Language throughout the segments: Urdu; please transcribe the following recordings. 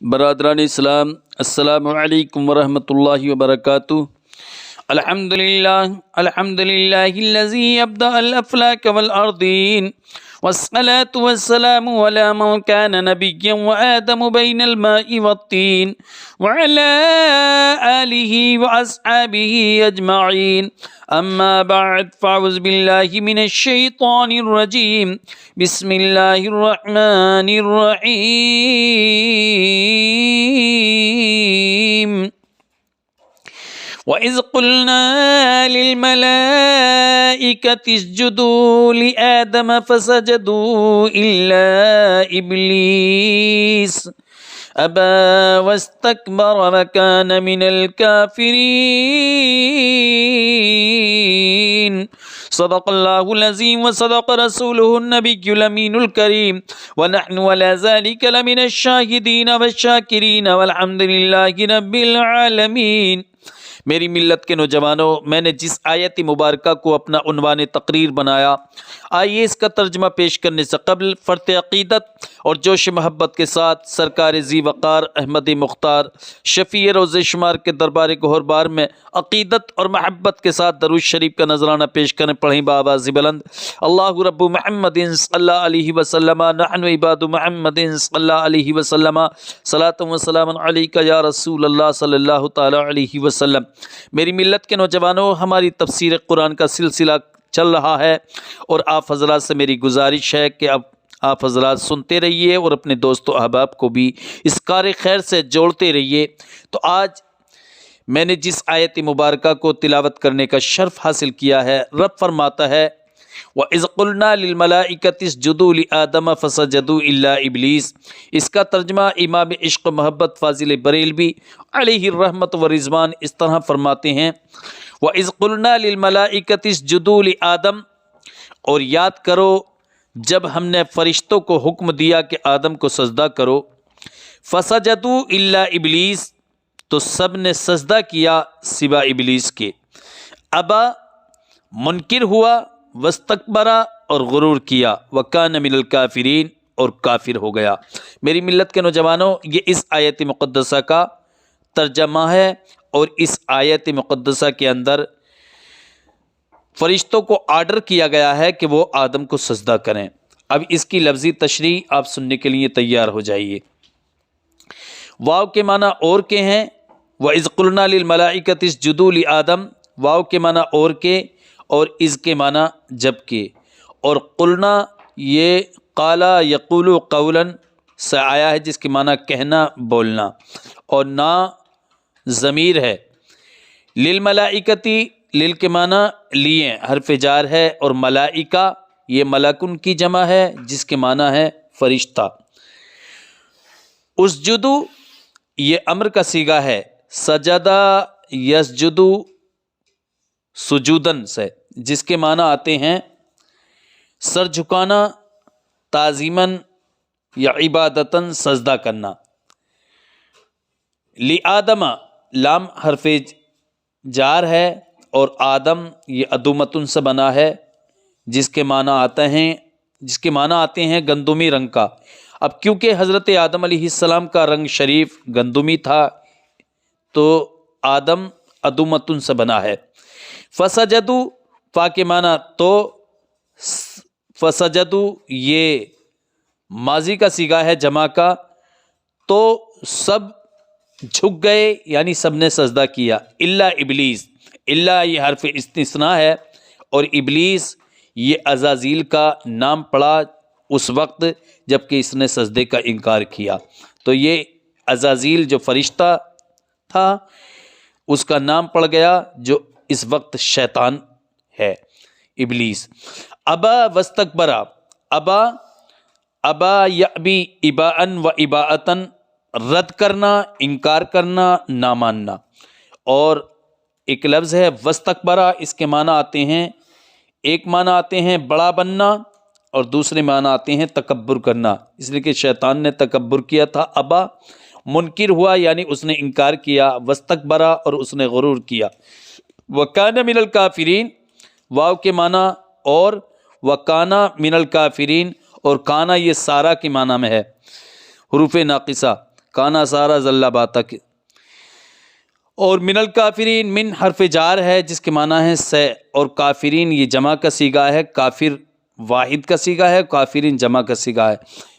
برادران اسلام، السلام علیکم ورحمۃ اللہ وبرکاتہ۔ الحمدللہ الذی ابدأ الافلاک والارضین والصلاة والسلام علی من کان نبیا وآدم بین الماء والطین وعلی آلہ واصحابہ اجمعین، اما بعد فاعوذ باللہ من الشیطان الرجیم، بسم اللہ الرحمن الرحیم۔ وَإِذْ قُلْنَا لِلْمَلَائِكَةِ اسْجُدُوا لِآدَمَ فَسَجَدُوا إِلَّا إِبْلِيسَ أَبَى وَاسْتَكْبَرَ وَكَانَ مِنَ الْكَافِرِينَ۔ صدق اللہ العظیم وصدق رسولہ النبی الامین الکریم، ونحن علی ذلک لمن الشاہدین والشاکرین والحمد للہ رب العالمین۔ میری ملت کے نوجوانوں، میں نے جس آیت مبارکہ کو اپنا عنوان تقریر بنایا، آئیے اس کا ترجمہ پیش کرنے سے قبل فرط عقیدت اور جوش محبت کے ساتھ سرکار ذی وقار احمد مختار شفیع روز شمار کے دربار گہر بار میں عقیدت اور محبت کے ساتھ درود شریف کا نذرانہ پیش کریں۔ پڑھیں بآواز بلند: اللہ رب محمد صلی اللہ علیہ وسلم، نحن عباد محمد صلی اللہ علیہ وسلم، صلاۃ و سلام علیک یا رسول اللہ صلی اللہ تعالی علیہ وسلم۔ میری ملت کے نوجوانوں، ہماری تفسیر قرآن کا سلسلہ چل رہا ہے اور آپ حضرات سے میری گزارش ہے کہ اب آپ حضرات سنتے رہیے اور اپنے دوست و احباب کو بھی اس کار خیر سے جوڑتے رہیے۔ تو آج میں نے جس آیت مبارکہ کو تلاوت کرنے کا شرف حاصل کیا ہے، رب فرماتا ہے وَإِذْ قُلْنَا لِلْمَلَائِكَةِ اسْجُدُوا لِآدَمَ فَسَجَدُوا إِلَّا إِبْلِيسَ۔ اس کا ترجمہ امام عشق و محبت فاضل بریلوی علیہ الرحمت و رضوان اس طرح فرماتے ہیں: وَإِذْ قُلْنَا لِلْمَلَائِكَةِ اسْجُدُوا لِآدَمَ، اور یاد کرو جب ہم نے فرشتوں کو حکم دیا کہ آدم کو سجدہ کرو، فَسَجَدُوا إِلَّا إِبْلِيسَ، تو سب نے سجدہ کیا سوا ابلیس کے، ابا منکر ہوا، واستکبرا اور غرور کیا، وکان من الکافرین اور کافر ہو گیا۔ میری ملت کے نوجوانوں، یہ اس آیت مقدسہ کا ترجمہ ہے، اور اس آیت مقدسہ کے اندر فرشتوں کو آرڈر کیا گیا ہے کہ وہ آدم کو سجدہ کریں۔ اب اس کی لفظی تشریح آپ سننے کے لیے تیار ہو جائیے۔ واو کے معنی اور کے ہیں، وَإِذْ قُلْنَا لِلْمَلَائِكَةِ اسْجُدُوا لِآدَمَ، واو کے معنی اور کے، اور اذ کے معنی جب کے، اور قلنا یہ قالا یقول قولا سے آیا ہے جس کے معنی کہنا، بولنا، اور نا ضمیر ہے۔ للملائکتی، لل کے معنی لیے، حرف جار ہے، اور ملائکہ یہ ملکن کی جمع ہے جس کے معنی ہے فرشتہ۔ اسجدو یہ امر کا صیغہ ہے، سجدہ یسجدو سجودن سے، جس کے معنی آتے ہیں سر جھکانا، تعظیماً یا عبادتاً سجدہ کرنا۔ لِآدم لام حرف جار ہے، اور آدم یہ ادومتن سے بنا ہے جس کے معنی آتے ہیں گندمی رنگ کا۔ اب کیونکہ حضرت آدم علیہ السلام کا رنگ شریف گندمی تھا تو آدم ادومتن سے بنا ہے۔ فسجدو فا کے معنی تو، فسجدو یہ ماضی کا صیغہ ہے جمع کا، تو سب جھک گئے یعنی سب نے سجدہ کیا، الا ابلیس، الا یہ حرف استثناء ہے، اور ابلیس یہ عزازیل کا نام پڑا اس وقت جب کہ اس نے سجدے کا انکار کیا، تو یہ عزازیل جو فرشتہ تھا اس کا نام پڑ گیا جو اس وقت شیطان ہے، ابلیس۔ ابا واستکبرا، ابا یابی اباءً و اباءۃً، رد کرنا، انکار کرنا، نہ ماننا، اور ایک لفظ ہے واستکبرا، اس کے معنی آتے ہیں، ایک معنی آتے ہیں بڑا بننا اور دوسرے معنی آتے ہیں تکبر کرنا، اس لیے کہ شیطان نے تکبر کیا تھا۔ ابا منکر ہوا یعنی اس نے انکار کیا، واستکبرا اور اس نے غرور کیا۔ وکان من الکافرین، واو کے معنی اور، وکانا من الکافرین، اور کانا یہ سارا کے معنی میں ہے، حروف ناقصہ، کانا سارا زلبا تک. اور من الکافرین، من حرف جار ہے جس کے معنی ہے سے، اور کافرین یہ جمع کا صیغہ ہے، کافر واحد کا صیغہ ہے، کافرین جمع کا صیغہ ہے،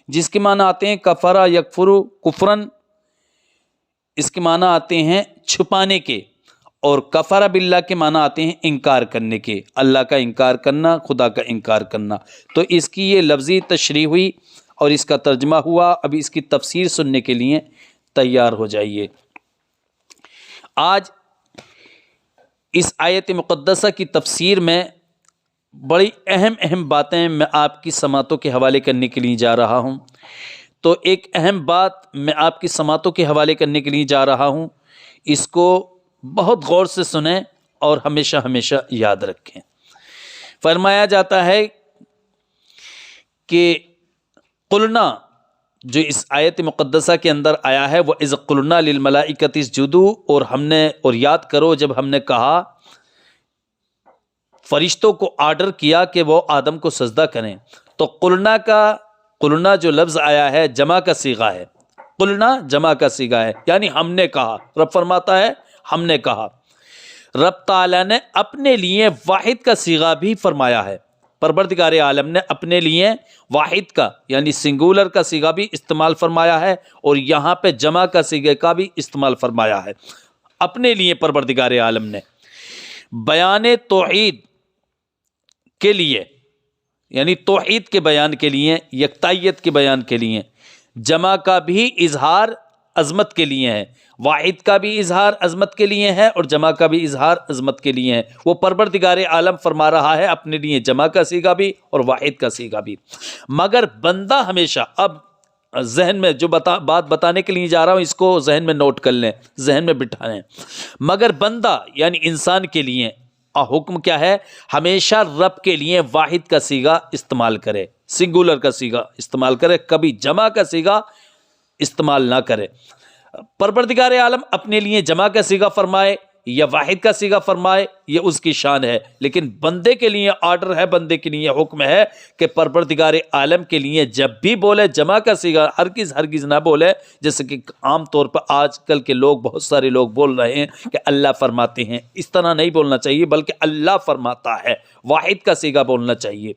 جس کے معنی آتے ہیں کفرا یکفرو کفرن، اس کے معنی آتے ہیں چھپانے کے، اور کفر باللہ کے معنی آتے ہیں انکار کرنے کے، اللہ کا انکار کرنا، خدا کا انکار کرنا. تو اس کی یہ لفظی تشریح ہوئی اور اس کا ترجمہ ہوا. ابھی اس کی تفسیر سننے کے لیے تیار ہو جائیے. آج اس آیت مقدسہ کی تفسیر میں بڑی اہم باتیں میں آپ کی سماعتوں کے حوالے کرنے کے لیے جا رہا ہوں. تو ایک اہم بات میں آپ کی سماعتوں کے حوالے کرنے کے لیے جا رہا ہوں، اس کو بہت غور سے سنیں اور ہمیشہ یاد رکھیں. فرمایا جاتا ہے کہ قلنا، جو اس آیت مقدسہ کے اندر آیا ہے، وہ اذ قلنا للملائکۃ اسجدوا، اور ہم نے، اور یاد کرو جب ہم نے کہا، فرشتوں کو آرڈر کیا کہ وہ آدم کو سجدہ کریں. تو قلنا جو لفظ آیا ہے جمع کا صیغہ ہے، قلنا جمع کا صیغہ ہے، یعنی ہم نے کہا. رب فرماتا ہے ہم نے کہا. رب تعالیٰ نے اپنے لیے واحد کا صیغہ بھی فرمایا ہے. پروردگار عالم نے اپنے لیے واحد کا یعنی سنگولر کا صیغہ بھی استعمال فرمایا ہے، اور یہاں پہ جمع کا صیغے کا بھی استعمال فرمایا ہے. اپنے لیے پروردگار عالم نے بیان توحید کے لیے، یعنی توحید کے بیان کے لیے، یکتائیت کے بیان کے لیے، جمع کا بھی اظہار عظمت کے لیے ہے، واحد کا بھی اظہار عظمت کے لیے ہے، اور جمع کا بھی اظہار عظمت کے لیے ہے. وہ پروردگار عالم فرما رہا ہے اپنے لیے جمع کا صیغہ بھی اور واحد کا صیغہ بھی. مگر بندہ ہمیشہ، اب ذہن میں جو بات بتانے کے لیے جا رہا ہوں اس کو ذہن میں نوٹ کر لیں، ذہن میں بٹھا لیں. مگر بندہ یعنی انسان کے لیے حکم کیا ہے؟ ہمیشہ رب کے لیے واحد کا صیغہ استعمال کرے، سنگولر کا صیغہ استعمال کرے، کبھی جمع کا صیغہ استعمال نہ کرے. پروردگار عالم اپنے لیے جمع کا صیغہ فرمائے یا واحد کا صیغہ فرمائے، یہ اس کی شان ہے. لیکن بندے کے لیے آرڈر ہے، بندے کے لیے حکم ہے کہ پروردگار عالم کے لیے جب بھی بولے جمع کا صیغہ ہرگز نہ بولے. جیسے کہ عام طور پر آج کل کے لوگ، بہت سارے لوگ بول رہے ہیں کہ اللہ فرماتے ہیں. اس طرح نہیں بولنا چاہیے، بلکہ اللہ فرماتا ہے، واحد کا صیغہ بولنا چاہیے.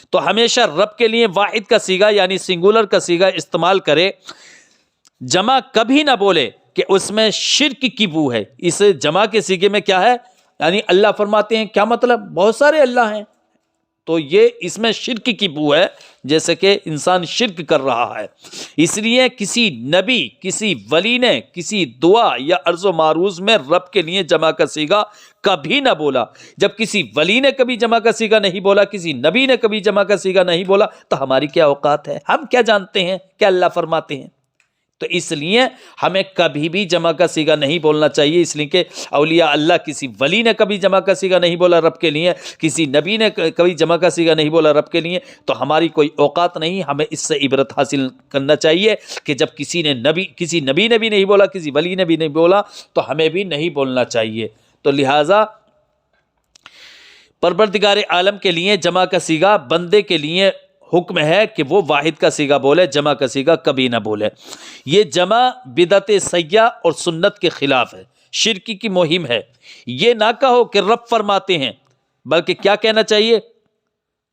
تو ہمیشہ رب کے لیے واحد کا صیغہ یعنی سنگولر کا صیغہ استعمال کرے. جمع کبھی نہ بولے کہ اس میں شرک کی بو ہے. اس جمع کے صیغے میں کیا ہے؟ یعنی اللہ فرماتے ہیں، کیا مطلب؟ بہت سارے اللہ ہیں، تو یہ اس میں شرک کی بو ہے، جیسے کہ انسان شرک کر رہا ہے. اس لیے کسی نبی، کسی ولی نے کسی دعا یا عرض و معروض میں رب کے لیے جمع کا صیغہ کبھی نہ بولا. جب کسی ولی نے کبھی جمع کا صیغہ نہیں بولا، کسی نبی نے کبھی جمع کا صیغہ نہیں بولا، تو ہماری کیا اوقات ہے؟ ہم کیا جانتے ہیں کہ اللہ فرماتے ہیں؟ تو اس لیے ہمیں کبھی بھی جمع کا صیغہ نہیں بولنا چاہیے. اس لیے کہ اولیاء اللہ، کسی ولی نے کبھی جمع کا صیغہ نہیں بولا رب کے لیے، کسی نبی نے کبھی جمع کا صیغہ نہیں بولا رب کے لیے، تو ہماری کوئی اوقات نہیں. ہمیں اس سے عبرت حاصل کرنا چاہیے کہ جب کسی نبی نے بھی نہیں بولا، کسی ولی نے بھی نہیں بولا، تو ہمیں بھی نہیں بولنا چاہیے. تو لہٰذا پروردگار عالم کے لیے جمع کا صیغہ، بندے کے لیے حکم ہے کہ وہ واحد کا صیغہ بولے، جمع کا صیغہ کبھی نہ بولے. یہ جمع بدعت سیاح اور سنت کے خلاف ہے، شرکی کی مہم ہے. یہ نہ کہو کہ رب فرماتے ہیں، بلکہ کیا کہنا چاہیے؟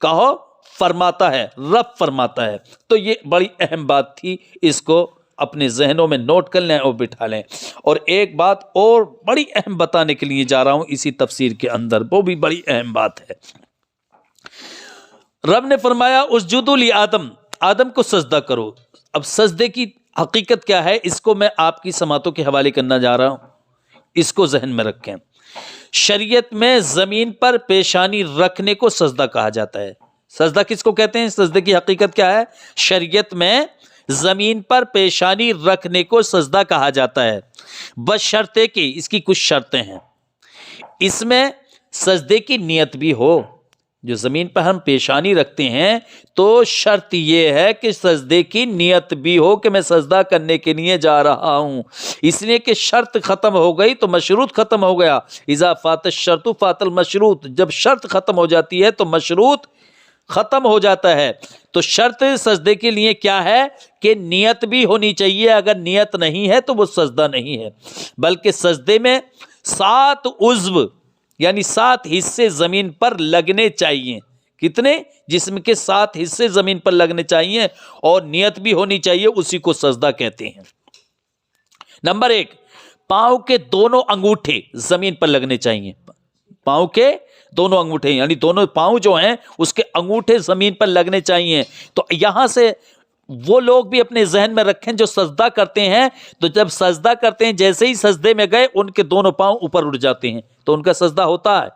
کہو فرماتا ہے، رب فرماتا ہے. تو یہ بڑی اہم بات تھی، اس کو اپنے ذہنوں میں نوٹ کر لیں اور بٹھا لیں. اور ایک بات اور بڑی اہم بتانے کے لیے جا رہا ہوں اسی تفسیر کے اندر، وہ بھی بڑی اہم بات ہے. رب نے فرمایا اسجدوا لآدم، آدم کو سجدہ کرو. اب سجدے کی حقیقت کیا ہے، اس کو میں آپ کی سماعتوں کے حوالے کرنا جا رہا ہوں، اس کو ذہن میں رکھیں. شریعت میں زمین پر پیشانی رکھنے کو سجدہ کہا جاتا ہے. سجدہ کس کو کہتے ہیں؟ سجدے کی حقیقت کیا ہے؟ شریعت میں زمین پر پیشانی رکھنے کو سجدہ کہا جاتا ہے، بشرطے کہ اس کی کچھ شرطیں ہیں. اس میں سجدے کی نیت بھی ہو. جو زمین پر ہم پیشانی رکھتے ہیں تو شرط یہ ہے کہ سجدے کی نیت بھی ہو کہ میں سجدہ کرنے کے لیے جا رہا ہوں. اس لیے کہ شرط ختم ہو گئی تو مشروط ختم ہو گیا. اذا فات الشرط فات المشروط، جب شرط ختم ہو جاتی ہے تو مشروط ختم ہو جاتا ہے۔ تو شرط سجدے کے لیے کیا ہے کہ نیت بھی ہونی چاہیے، اگر نیت نہیں ہے تو وہ سجدہ نہیں ہے، بلکہ سجدے میں 7 عضو یعنی 7 حصے زمین پر لگنے چاہیے۔ کتنے؟ جسم کے 7 حصے زمین پر لگنے چاہیے اور نیت بھی ہونی چاہیے، اسی کو سجدہ کہتے ہیں۔ نمبر 1، پاؤں کے دونوں انگوٹھے زمین پر لگنے چاہیے۔ پاؤں کے دونوں انگوٹھے یعنی دونوں پاؤں جو ہیں اس کے انگوٹھے زمین پر لگنے چاہیے۔ تو یہاں سے وہ لوگ بھی اپنے ذہن میں رکھیں جو سجدہ کرتے ہیں، تو جب سجدہ کرتے ہیں جیسے ہی سجدے میں گئے ان کے دونوں پاؤں اوپر اٹھ جاتے ہیں، تو ان کا سجدہ ہوتا ہے؟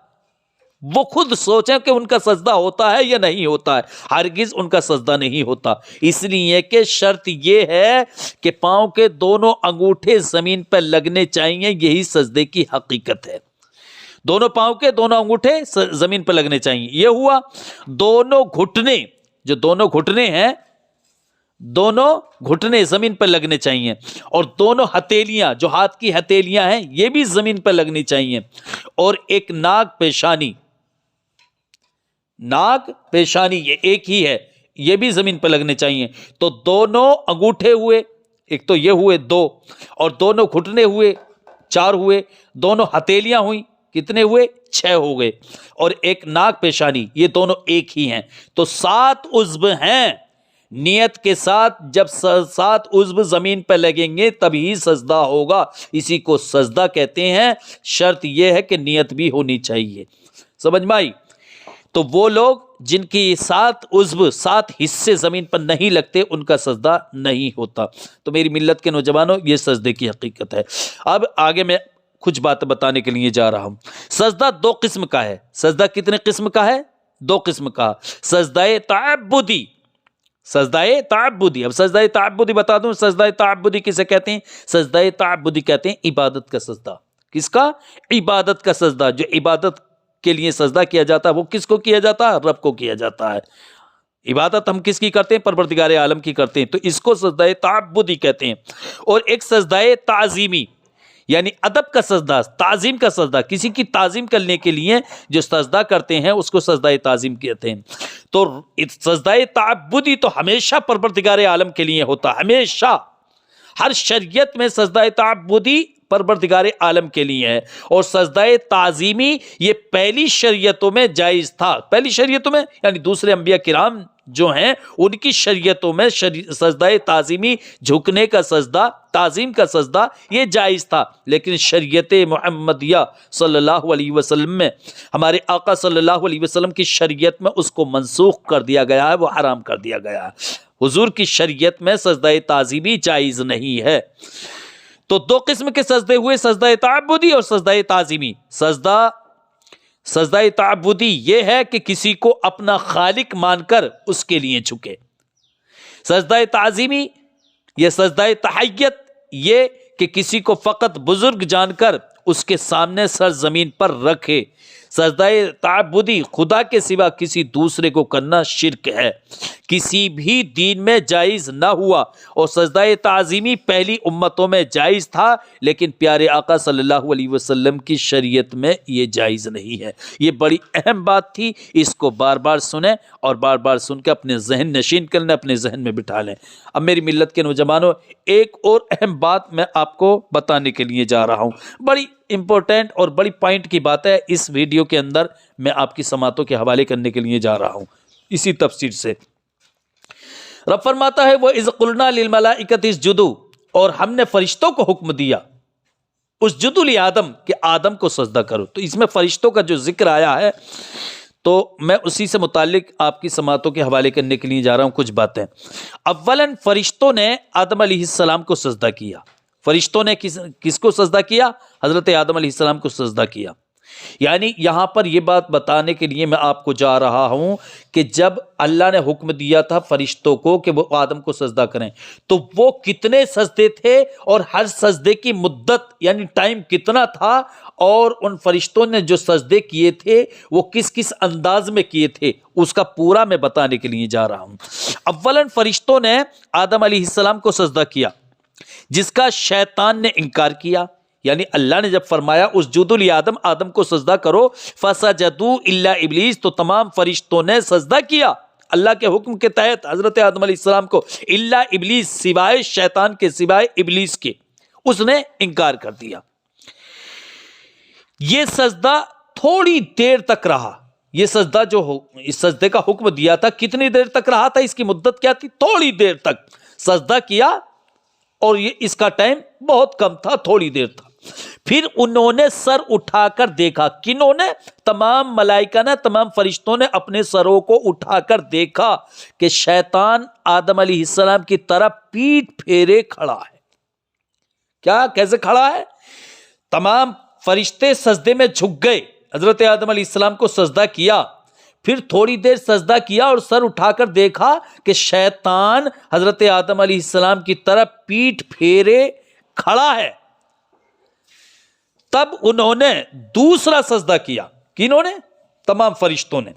وہ خود سوچیں کہ ان کا سجدہ ہوتا ہے یا نہیں ہوتا ہے۔ ہرگز ان کا سجدہ نہیں ہوتا، اس لیے کہ شرط یہ ہے کہ پاؤں کے دونوں انگوٹھے زمین پر لگنے چاہیے، یہی سجدے کی حقیقت ہے۔ دونوں پاؤں کے دونوں انگوٹھے زمین پر لگنے چاہیے، یہ ہوا۔ دونوں گھٹنے، جو دونوں گھٹنے ہیں، دونوں گھٹنے زمین پر لگنے چاہیے، اور دونوں ہتھیلیاں جو ہاتھ کی ہتھیلیاں ہیں یہ بھی زمین پر لگنی چاہیے، اور ایک ناک پیشانی، ناک پیشانی یہ ایک ہی ہے، یہ بھی زمین پر لگنے چاہیے۔ تو دونوں انگوٹھے ہوئے، ایک تو یہ ہوئے 2، اور دونوں گھٹنے ہوئے 4 ہوئے، دونوں ہتھیلیاں ہوئی کتنے ہوئے؟ 6 ہو گئے، اور ایک ناک پیشانی، یہ دونوں ایک ہی ہیں۔ تو 7 عضو ہیں۔ نیت کے ساتھ جب 7 عضو زمین پہ لگیں گے تبھی سجدہ ہوگا، اسی کو سجدہ کہتے ہیں۔ شرط یہ ہے کہ نیت بھی ہونی چاہیے۔ سمجھ میں آئی؟ تو وہ لوگ جن کی 7 عضو 7 حصے زمین پر نہیں لگتے ان کا سجدہ نہیں ہوتا۔ تو میری ملت کے نوجوانوں، یہ سجدے کی حقیقت ہے۔ اب آگے میں کچھ بات بتانے کے لیے جا رہا ہوں۔ سجدہ 2 قسم کا ہے۔ سجدہ کتنے قسم کا ہے؟ 2 قسم کا۔ سجدہ تعبدی، سجدہ تعبدی۔ اب سجدہ تعبدی بتا دوں، سجدہ تعبدی کسے کہتے ہیں؟ سجدہ تعبدی کہتے ہیں عبادت کا سجدہ۔ کس کا؟ عبادت کا سجدہ۔ جو عبادت کے لیے سجدہ کیا جاتا ہے وہ کس کو کیا جاتا ہے؟ رب کو کیا جاتا ہے۔ عبادت ہم کس کی کرتے ہیں؟ پروردگار عالم کی کرتے ہیں، تو اس کو سجدہ تعبدی کہتے ہیں۔ اور ایک سجدہ تعظیمی یعنی ادب کا سجدہ، تعظیم کا سجدہ، کسی کی تعظیم کرنے کے لیے جو سجدہ کرتے ہیں اس کو سجدہ تعظیم کہتے ہیں۔ تو سجدہ تعبدی تو ہمیشہ پروردگار عالم کے لیے ہوتا ہے، ہمیشہ ہر شریعت میں سجدہ تعبدی پروردگار عالم کے لیے ہے، اور سجدہ تعظیمی یہ پہلی شریعتوں میں جائز تھا۔ پہلی شریعتوں میں یعنی دوسرے انبیاء کرام جو ہیں ان کی شریعتوں میں سجدہ تعظیمی، جھکنے کا سجدہ، تعظیم کا سجدہ یہ جائز تھا، لیکن شریعت محمدیہ صلی اللہ علیہ وسلم میں، ہمارے آقا صلی اللہ علیہ وسلم کی شریعت میں اس کو منسوخ کر دیا گیا ہے، وہ حرام کر دیا گیا ہے۔ حضور کی شریعت میں سجدہ تعظیمی جائز نہیں ہے۔ تو 2 قسم کے سجدے ہوئے، سجدہ تعبدی اور سجدہ تعظیمی۔ سجدہ تعبدی یہ ہے کہ کسی کو اپنا خالق مان کر اس کے لیے جھکے۔ سجدہ تعظیمی یا سجدہ تحیت یہ کہ کسی کو فقط بزرگ جان کر اس کے سامنے سر زمین پر رکھے۔ سجدہ تعبدی خدا کے سوا کسی دوسرے کو کرنا شرک ہے، کسی بھی دین میں جائز نہ ہوا، اور سجدہ تعظیمی پہلی امتوں میں جائز تھا، لیکن پیارے آقا صلی اللہ علیہ وسلم کی شریعت میں یہ جائز نہیں ہے۔ یہ بڑی اہم بات تھی، اس کو بار بار سنیں اور بار بار سن کے اپنے ذہن نشین کر لیں، اپنے ذہن میں بٹھا لیں۔ اب میری ملت کے نوجوانوں، ایک اور اہم بات میں آپ کو بتانے کے لیے جا رہا ہوں، بڑی امپورٹنٹ اور بڑی پوائنٹ کی بات ہے، اس ویڈیو کے اندر میں آپ کی سماعتوں کے حوالے کرنے کے لیے جا رہا ہوں اسی تفسیر سے۔ رب فرماتا ہے وَإِذْ قُلْنَا لِلْمَلَائِكَةِ اسْجُدُوا، اور ہم نے فرشتوں کو حکم دیا اسجدوا لآدم کہ آدم کو سجدہ کرو۔ تو اس میں فرشتوں کا جو ذکر آیا ہے تو میں اسی سے متعلق آپ کی سماعتوں کے حوالے کرنے کے لیے جا رہا ہوں کچھ باتیں۔ اولاً فرشتوں نے آدم علیہ السلام کو سجدہ کیا۔ فرشتوں نے کس کو سجدہ کیا؟ حضرت آدم علیہ السلام کو سجدہ کیا۔ یعنی یہاں پر یہ بات بتانے کے لیے میں آپ کو جا رہا ہوں کہ جب اللہ نے حکم دیا تھا فرشتوں کو کہ وہ آدم کو سجدہ کریں تو وہ کتنے سجدے تھے اور ہر سجدے کی مدت یعنی ٹائم کتنا تھا، اور ان فرشتوں نے جو سجدے کیے تھے وہ کس کس انداز میں کیے تھے، اس کا پورا میں بتانے کے لیے جا رہا ہوں۔ اولاً فرشتوں نے آدم علیہ السلام کو سجدہ کیا، جس کا شیطان نے انکار کیا، یعنی اللہ نے جب فرمایا اسجدوا لآدم، آدم کو سجدہ کرو، فسجدوا الا ابلیس، تو تمام فرشتوں نے سجدہ کیا اللہ کے حکم کے تحت حضرت آدم علیہ السلام کو، الا ابلیس، سوائے شیطان کے، سوائے ابلیس کے، اس نے انکار کر دیا۔ یہ سجدہ تھوڑی دیر تک رہا، یہ سجدہ جو اس سجدے کا حکم دیا تھا کتنی دیر تک رہا تھا، اس کی مدت کیا تھی؟ تھوڑی دیر تک سجدہ کیا، اور یہ اس کا ٹائم بہت کم تھا، تھوڑی دیر تھا۔ پھر انہوں نے سر اٹھا کر دیکھا، کنہوں نے؟ تمام ملائکہ نے، تمام فرشتوں نے اپنے سروں کو اٹھا کر دیکھا کہ شیطان آدم علیہ السلام کی طرف پیٹھ پھیرے کھڑا ہے۔ کیا؟ کیسے کھڑا ہے؟ تمام فرشتے سجدے میں جھک گئے، حضرت آدم علیہ السلام کو سجدہ کیا، پھر تھوڑی دیر سجدہ کیا اور سر اٹھا کر دیکھا کہ شیطان حضرت آدم علیہ السلام کی طرف پیٹھ پھیرے کھڑا ہے۔ تب انہوں نے دوسرا سجدہ کیا، کنہوں نے؟ تمام فرشتوں نے۔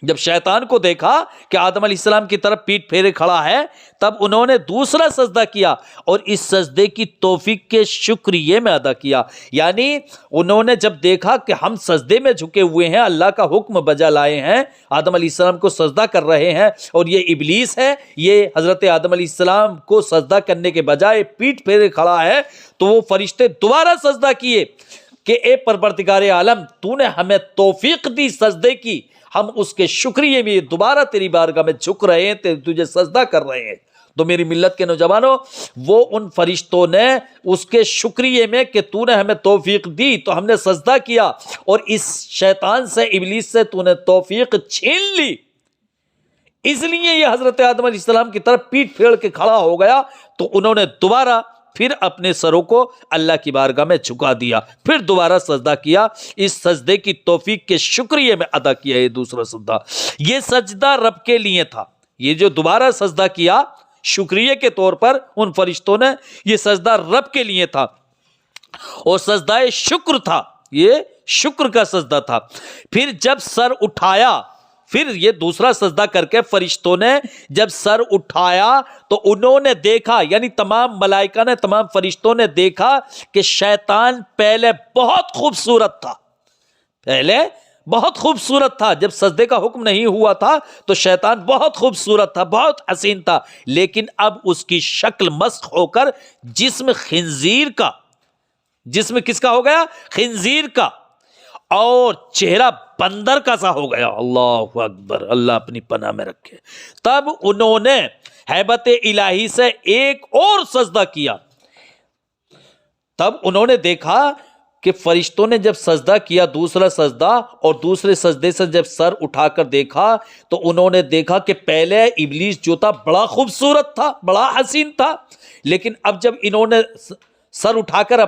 جب شیطان کو دیکھا کہ آدم علیہ السلام کی طرف پیٹھ پھیرے کھڑا ہے، تب انہوں نے دوسرا سجدہ کیا، اور اس سجدے کی توفیق کے شکریہ میں ادا کیا۔ یعنی انہوں نے جب دیکھا کہ ہم سجدے میں جھکے ہوئے ہیں، اللہ کا حکم بجا لائے ہیں، آدم علیہ السلام کو سجدہ کر رہے ہیں، اور یہ ابلیس ہے، یہ حضرت آدم علیہ السلام کو سجدہ کرنے کے بجائے پیٹھ پھیرے کھڑا ہے، تو وہ فرشتے دوبارہ سجدہ کیے کہ اے پروردگار عالم، تو نے ہمیں توفیق دی سجدے کی، ہم اس کے شکریہ میں دوبارہ تیری بارگاہ میں جھک رہے ہیں، تجھے سجدہ کر رہے ہیں۔ تو میری ملت کے نوجوانوں، وہ ان فرشتوں نے اس کے شکریہ میں کہ تو نے ہمیں توفیق دی تو ہم نے سجدہ کیا، اور اس شیطان سے، ابلیس سے تو نے توفیق چھین لی، اس لیے یہ حضرت آدم علیہ السلام کی طرف پیٹھ پھیر کے کھڑا ہو گیا۔ تو انہوں نے دوبارہ پھر اپنے سروں کو اللہ کی بارگاہ میں جھکا دیا، پھر دوبارہ سجدہ کیا، اس سجدے کی توفیق کے شکریہ میں ادا کیا یہ دوسرا سجدہ۔ یہ سجدہ رب کے لیے تھا، یہ جو دوبارہ سجدہ کیا شکریہ کے طور پر ان فرشتوں نے، یہ سجدہ رب کے لیے تھا، اور سجدہ شکر تھا، یہ شکر کا سجدہ تھا۔ پھر جب سر اٹھایا، پھر یہ دوسرا سجدہ کر کے فرشتوں نے جب سر اٹھایا تو انہوں نے دیکھا، یعنی تمام ملائکہ نے، تمام فرشتوں نے دیکھا کہ شیطان پہلے بہت خوبصورت تھا، پہلے بہت خوبصورت تھا، جب سجدے کا حکم نہیں ہوا تھا تو شیطان بہت خوبصورت تھا، بہت حسین تھا، لیکن اب اس کی شکل مسخ ہو کر جسم خنزیر کا، جسم کس کا ہو گیا؟ خنزیر کا، اور چہرہ بندر کا سا ہو گیا۔ اللہ اکبر، اللہ اپنی پناہ میں رکھے۔ تب انہوں نے ہیبت الہی سے ایک اور سجدہ کیا، تب انہوں نے دیکھا کہ فرشتوں نے جب سجدہ کیا دوسرا سجدہ، اور دوسرے سجدے سے جب سر اٹھا کر دیکھا تو انہوں نے دیکھا کہ پہلے ابلیس جو تھا بڑا خوبصورت تھا، بڑا حسین تھا، لیکن اب جب انہوں نے سر اٹھا کر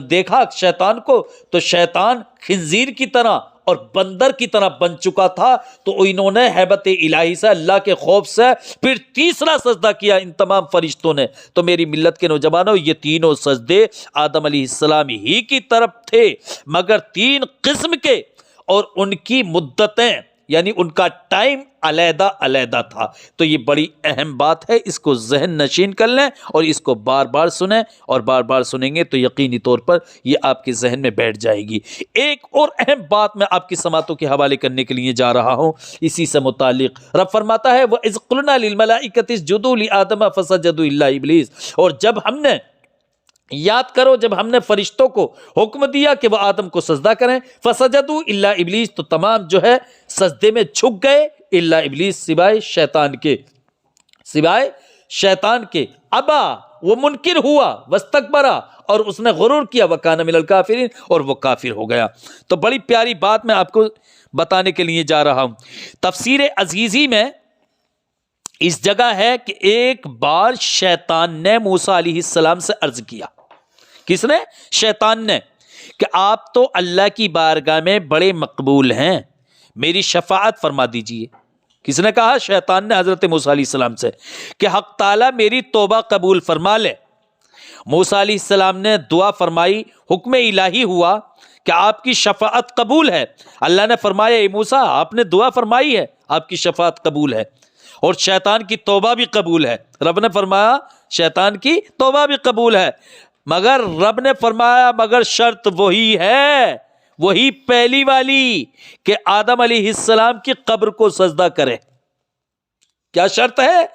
دیکھا شیطان کو تو شیطان خنزیر کی طرح اور بندر کی طرح بن چکا تھا۔ تو انہوں نے ہیبت الہی سے، اللہ کے خوف سے پھر تیسرا سجدہ کیا ان تمام فرشتوں نے۔ تو میری ملت کے نوجوانوں، یہ تینوں سجدے آدم علیہ السلام ہی کی طرف تھے، مگر 3 قسم کے، اور ان کی مدتیں، یعنی ان کا ٹائم علیحدہ علیحدہ تھا۔ تو یہ بڑی اہم بات ہے، اس کو ذہن نشین کر لیں اور اس کو بار بار سنیں، اور بار بار سنیں گے تو یقینی طور پر یہ آپ کے ذہن میں بیٹھ جائے گی۔ ایک اور اہم بات میں آپ کی سماعتوں کے حوالے کرنے کے لیے جا رہا ہوں، اسی سے متعلق رب فرماتا ہے وَإِذْ قُلْنَا لِلْمَلَائِكَةِ اسْجُدُوا لِآدَمَ فَسَجَدُوا إِلَّا إِبْلِيسَ، اور جب ہم نے، یاد کرو، جب ہم نے فرشتوں کو حکم دیا کہ وہ آدم کو سجدہ کریں، فسجدوا الا ابلیس، تو تمام جو ہے سجدے میں جھک گئے، الا ابلیس، سوائے شیطان کے، سوائے شیطان کے، ابا، وہ منکر ہوا، واستکبرا، اور اس نے غرور کیا، وکان من الکافرین، اور وہ کافر ہو گیا۔ تو بڑی پیاری بات میں آپ کو بتانے کے لیے جا رہا ہوں۔ تفسیر عزیزی میں اس جگہ ہے کہ ایک بار شیطان نے موسیٰ علیہ السلام سے عرض کیا، کس نے؟ شیطان نے، کہ آپ تو اللہ کی بارگاہ میں بڑے مقبول ہیں، میری شفاعت فرما دیجئے۔ کس نے کہا؟ شیطان نے حضرت موسیٰ علیہ السلام سے، کہ حق تعالیٰ میری توبہ قبول فرما لے۔ موسیٰ علیہ السلام نے دعا فرمائی، حکم الہی ہوا کہ آپ کی شفاعت قبول ہے۔ اللہ نے فرمایا اے موسیٰ، آپ نے دعا فرمائی ہے، آپ کی شفاعت قبول ہے، اور شیطان کی توبہ بھی قبول ہے۔ رب نے فرمایا شیطان کی توبہ بھی قبول ہے۔ مگر رب نے فرمایا مگر شرط وہی ہے، وہی پہلی والی کہ آدم علیہ السلام کی قبر کو سجدہ کرے۔ کیا شرط ہے؟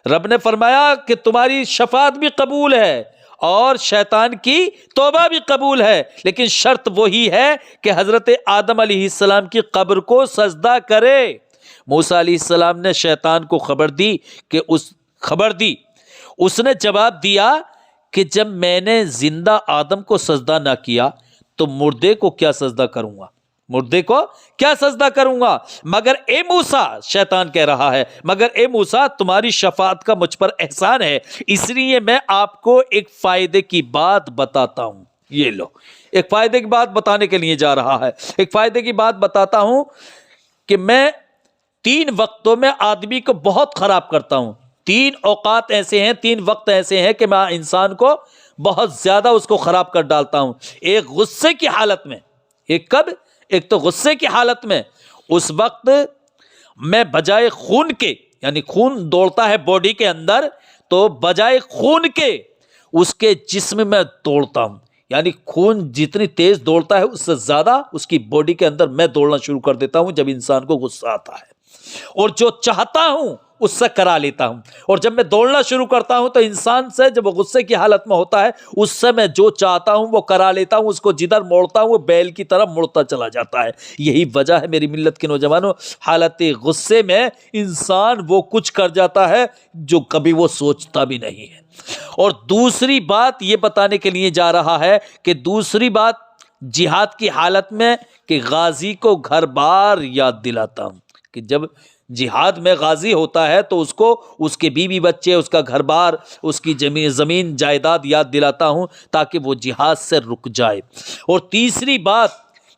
رب نے فرمایا کہ تمہاری شفاعت بھی قبول ہے اور شیطان کی توبہ بھی قبول ہے، لیکن شرط وہی ہے کہ حضرت آدم علیہ السلام کی قبر کو سجدہ کرے۔ موسیٰ علیہ السلام نے شیطان کو خبر دی، اس نے جواب دیا کہ جب میں نے زندہ آدم کو سجدہ نہ کیا تو مردے کو کیا سجدہ کروں گا؟ مگر اے موسیٰ، شیطان کہہ رہا ہے، مگر اے موسیٰ تمہاری شفاعت کا مجھ پر احسان ہے، اس لیے میں آپ کو ایک فائدے کی بات بتاتا ہوں۔ یہ لو، ایک فائدے کی بات بتانے کے لیے جا رہا ہے۔ ایک فائدے کی بات بتاتا ہوں کہ میں 3 وقتوں میں آدمی کو بہت خراب کرتا ہوں۔ 3 اوقات ایسے ہیں، 3 وقت ایسے ہیں کہ میں انسان کو بہت زیادہ اس کو خراب کر ڈالتا ہوں۔ ایک غصے کی حالت میں، ایک تو غصے کی حالت میں، اس وقت میں بجائے خون کے، یعنی خون دوڑتا ہے باڈی کے اندر، تو بجائے خون کے اس کے جسم میں دوڑتا ہوں، یعنی خون جتنی تیز دوڑتا ہے اس سے زیادہ اس کی باڈی کے اندر میں دوڑنا شروع کر دیتا ہوں جب انسان کو غصہ آتا ہے، اور جو چاہتا ہوں اس سے کرا لیتا ہوں۔ اور جب میں دوڑنا شروع کرتا ہوں تو انسان سے، جب وہ غصے کی حالت میں ہوتا ہے، اس سے میں جو چاہتا ہوں وہ کرا لیتا ہوں، اس کو جدھر موڑتا ہوں وہ بیل کی طرح مڑتا چلا جاتا ہے۔ یہی وجہ ہے میری ملت کے نوجوانوں، حالت غصے میں انسان وہ کچھ کر جاتا ہے جو کبھی وہ سوچتا بھی نہیں ہے۔ اور دوسری بات یہ بتانے کے لیے جا رہا ہے کہ دوسری بات جہاد کی حالت میں کہ غازی کو گھر بار یاد دلاتا ہوں، کہ جب جہاد میں غازی ہوتا ہے تو اس کو اس کے بیوی بچے، اس کا گھر بار، اس کی زمین جائیداد یاد دلاتا ہوں تاکہ وہ جہاد سے رک جائے۔ اور تیسری بات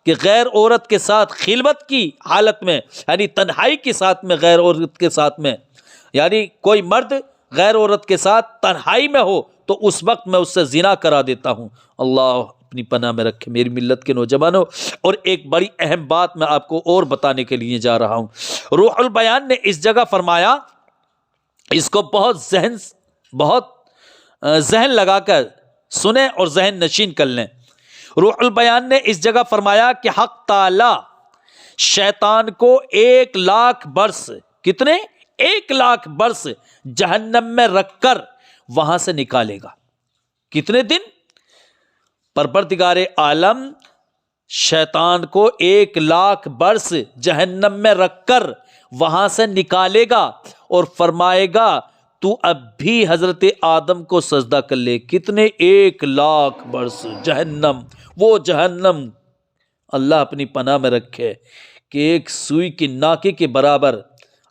کہ غیر عورت کے ساتھ خلوت کی حالت میں، یعنی تنہائی کے ساتھ میں، غیر عورت کے ساتھ میں، یعنی کوئی مرد غیر عورت کے ساتھ تنہائی میں ہو تو اس وقت میں اس سے زنا کرا دیتا ہوں۔ اللہ اپنی پناہ میں رکھے میری ملت کے نوجوانوں۔ اور ایک بڑی اہم بات میں آپ کو اور بتانے کے لیے جا رہا ہوں۔ روح البیان نے اس جگہ فرمایا، اس کو بہت ذہن لگا کر سنیں اور ذہن نشین کر لیں۔ روح البیان نے اس جگہ فرمایا کہ حق تعالی شیطان کو 1,00,000 برس، کتنے؟ 1,00,000 برس جہنم میں رکھ کر وہاں سے نکالے گا۔ کتنے دن؟ پروردگار عالم شیطان کو 1,00,000 برس جہنم میں رکھ کر وہاں سے نکالے گا اور فرمائے گا تو اب بھی حضرت آدم کو سجدہ کر لے۔ کتنے؟ 1,00,000 برس جہنم، وہ جہنم اللہ اپنی پناہ میں رکھے کہ ایک سوئی کی ناکے کے برابر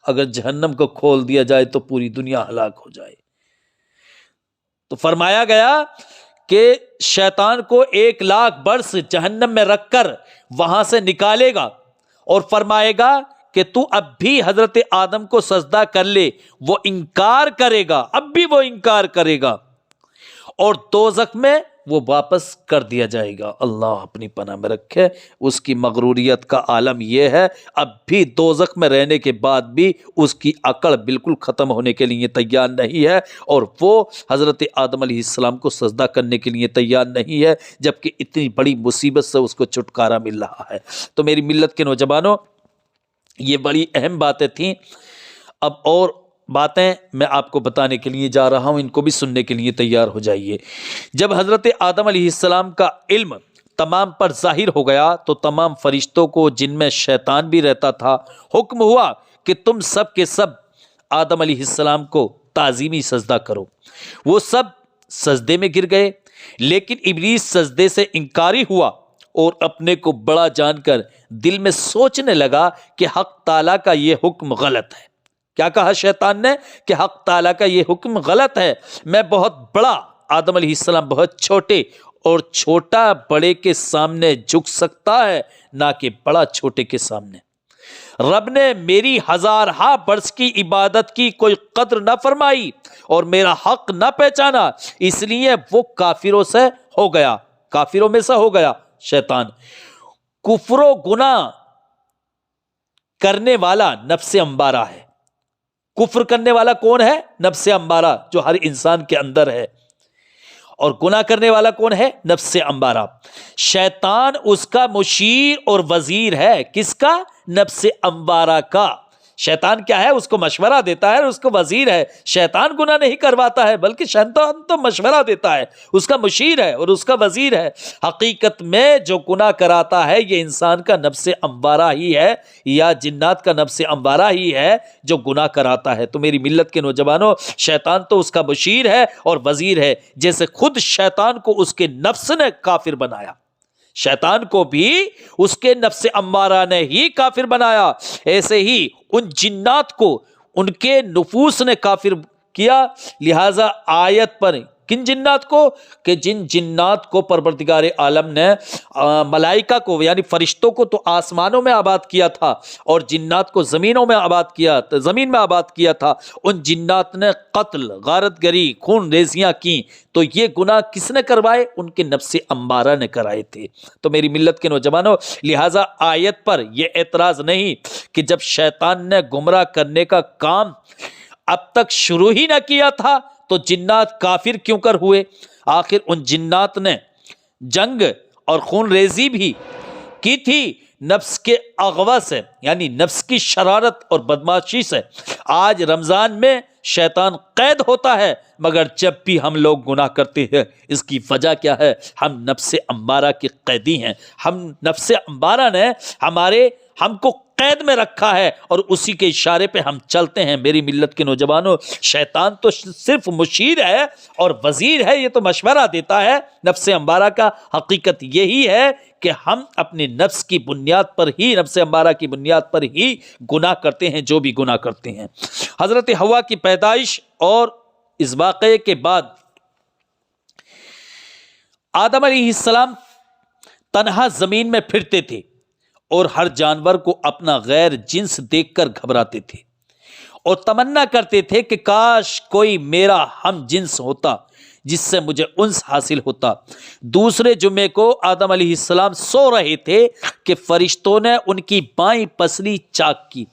اگر جہنم کو کھول دیا جائے تو پوری دنیا ہلاک ہو جائے۔ تو فرمایا گیا کہ شیطان کو 1,00,000 برس جہنم میں رکھ کر وہاں سے نکالے گا اور فرمائے گا کہ تو اب بھی حضرت آدم کو سجدہ کر لے۔ وہ انکار کرے گا، اب بھی وہ انکار کرے گا، اور دوزخ میں وہ واپس کر دیا جائے گا۔ اللہ اپنی پناہ میں رکھے۔ اس کی مغروریت کا عالم یہ ہے، اب بھی دوزخ میں رہنے کے بعد بھی اس کی عقل بالکل ختم ہونے کے لیے تیار نہیں ہے، اور وہ حضرت آدم علیہ السلام کو سجدہ کرنے کے لیے تیار نہیں ہے، جبکہ اتنی بڑی مصیبت سے اس کو چھٹکارا مل رہا ہے۔ تو میری ملت کے نوجوانوں، یہ بڑی اہم باتیں تھیں۔ اب اور باتیں میں آپ کو بتانے کے لیے جا رہا ہوں، ان کو بھی سننے کے لیے تیار ہو جائیے۔ جب حضرت آدم علیہ السلام کا علم تمام پر ظاہر ہو گیا تو تمام فرشتوں کو، جن میں شیطان بھی رہتا تھا، حکم ہوا کہ تم سب کے سب آدم علیہ السلام کو تعظیمی سجدہ کرو۔ وہ سب سجدے میں گر گئے، لیکن ابلیس سجدے سے انکاری ہوا اور اپنے کو بڑا جان کر دل میں سوچنے لگا کہ حق تعالیٰ کا یہ حکم غلط ہے۔ کیا کہا شیطان نے؟ کہ حق تعالیٰ کا یہ حکم غلط ہے، میں بہت بڑا، آدم علیہ السلام بہت چھوٹے، اور چھوٹا بڑے کے سامنے جھک سکتا ہے، نہ کہ بڑا چھوٹے کے سامنے۔ رب نے میری 1000 برس کی عبادت کی کوئی قدر نہ فرمائی اور میرا حق نہ پہچانا، اس لیے وہ کافروں سے ہو گیا، کافروں میں سے ہو گیا شیطان۔ کفر و گناہ کرنے والا نفس امبارہ ہے۔ کفر کرنے والا کون ہے؟ نفس امبارہ، جو ہر انسان کے اندر ہے، اور گناہ کرنے والا کون ہے؟ نفس امبارہ۔ شیطان اس کا مشیر اور وزیر ہے، کس کا؟ نفس امبارہ کا۔ شیطان کیا ہے؟ اس کو مشورہ دیتا ہے، اس کو وزیر ہے۔ شیطان گناہ نہیں کرواتا ہے، بلکہ شیطان تو مشورہ دیتا ہے، اس کا مشیر ہے اور اس کا وزیر ہے۔ حقیقت میں جو گناہ کراتا ہے یہ انسان کا نفس امبارہ ہی ہے، یا جنات کا نفس امبارہ ہی ہے جو گناہ کراتا ہے۔ تو میری ملت کے نوجوانوں، شیطان تو اس کا مشیر ہے اور وزیر ہے، جیسے خود شیطان کو اس کے نفس نے کافر بنایا، شیطان کو بھی اس کے نفس امارہ نے ہی کافر بنایا، ایسے ہی ان جنات کو ان کے نفوس نے کافر کیا۔ لہذا آیت پر کن جنات کو؟ کہ جن جنات کو پروردگار عالم نے ملائکہ کو یعنی فرشتوں کو تو آسمانوں میں آباد کیا تھا اور جنات کو زمینوں میں آباد کیا، زمین میں آباد کیا تھا، ان جنات نے قتل، غارت گری، خون ریزیاں کی، تو یہ گناہ کس نے کروائے؟ ان کے نفس امارہ نے کرائے تھے۔ تو میری ملت کے نوجوانوں، لہٰذا آیت پر یہ اعتراض نہیں کہ جب شیطان نے گمراہ کرنے کا کام اب تک شروع ہی نہ کیا تھا تو جنات کافر کیوں کر ہوئے؟ آخر ان جنات نے جنگ اور خون ریزی بھی کی تھی نفس کے اغوا سے، یعنی نفس کی شرارت اور بدماشی سے۔ آج رمضان میں شیطان قید ہوتا ہے، مگر جب بھی ہم لوگ گناہ کرتے ہیں اس کی وجہ کیا ہے؟ ہم نفس امارہ کے قیدی ہیں، ہم نفس امارہ نے ہم کو قید میں رکھا ہے اور اسی کے اشارے پہ ہم چلتے ہیں۔ میری ملت کے نوجوانوں، شیطان تو صرف مشیر ہے اور وزیر ہے، یہ تو مشورہ دیتا ہے نفس امارہ کا۔ حقیقت یہی ہے کہ ہم اپنے نفس کی بنیاد پر ہی، نفس امارہ کی بنیاد پر ہی گناہ کرتے ہیں، جو بھی گناہ کرتے ہیں۔ حضرت حوا کی پیدائش اور اس واقعے کے بعد آدم علیہ السلام تنہا زمین میں پھرتے تھے اور ہر جانور کو اپنا غیر جنس دیکھ کر گھبراتے تھے اور تمنا کرتے تھے کہ کاش کوئی میرا ہم جنس ہوتا جس سے مجھے انس حاصل ہوتا۔ دوسرے جمعے کو آدم علیہ السلام سو رہے تھے کہ فرشتوں نے ان کی بائیں پسلی چاک کی،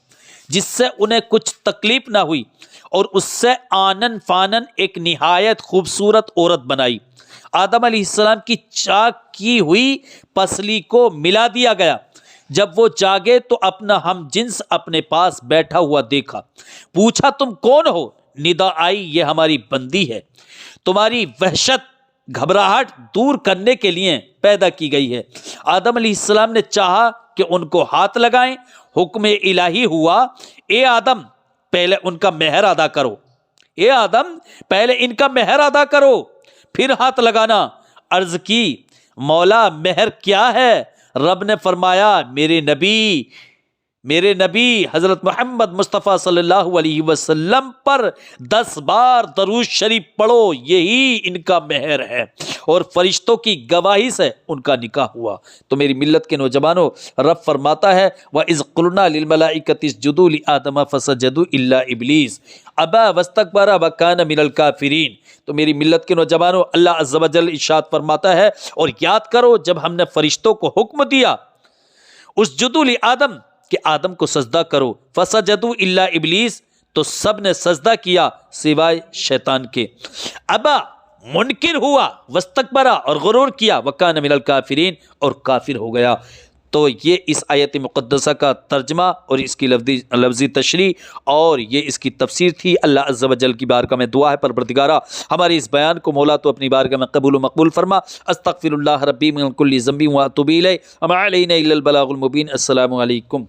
جس سے انہیں کچھ تکلیف نہ ہوئی، اور اس سے آنن فانن ایک نہایت خوبصورت عورت بنائی۔ آدم علیہ السلام کی چاک کی ہوئی پسلی کو ملا دیا گیا۔ جب وہ جاگے تو اپنا ہم جنس اپنے پاس بیٹھا ہوا دیکھا۔ پوچھا تم کون ہو؟ ندا آئی یہ ہماری بندی ہے، تمہاری وحشت گھبراہٹ دور کرنے کے لیے پیدا کی گئی ہے۔ آدم علیہ السلام نے چاہا کہ ان کو ہاتھ لگائیں، حکم الہی ہوا اے آدم پہلے ان کا مہر ادا کرو، اے آدم پہلے ان کا مہر ادا کرو پھر ہاتھ لگانا۔ عرض کی مولا مہر کیا ہے؟ رب نے فرمایا میرے نبی حضرت محمد مصطفیٰ صلی اللہ علیہ وسلم پر 10 بار درود شریف پڑھو، یہی ان کا مہر ہے، اور فرشتوں کی گواہی سے ان کا نکاح ہوا۔ تو میری ملت کے نوجوانوں، رب فرماتا ہے وَإِذْ قُلْنَا لِلْمَلَائِكَةِ اسْجُدُوا لِآدَمَ فَسَجَدُوا إِلَّا إِبْلِيسَ أَبَى وَاسْتَكْبَرَ وَكَانَ مِنَ الْكَافِرِينَ۔ تو میری ملت کے نوجوانوں، اللہ عز و جل ارشاد فرماتا ہے، اور یاد کرو جب ہم نے فرشتوں کو حکم دیا اسجدوا لآدم کہ آدم کو سجدہ کرو، فسجدوا الا ابلیس تو سب نے سجدہ کیا سوائے شیطان کے۔ ابا منکر ہوا، واستکبرا اور غرور کیا، وکان من الکافرین اور کافر ہو گیا۔ تو یہ اس آیت مقدسہ کا ترجمہ اور اس کی لفظی تشریح اور یہ اس کی تفسیر تھی۔ اللہ عز و جل کی بارگاہ میں دعا ہے پروردگارا ہمارے اس بیان کو مولا تو اپنی بارگاہ میں قبول و مقبول فرما۔ استغفر اللہ ربی من کل ذنب واتوب الیہ وما علینا الا البلاغ المبین۔ السلام علیکم۔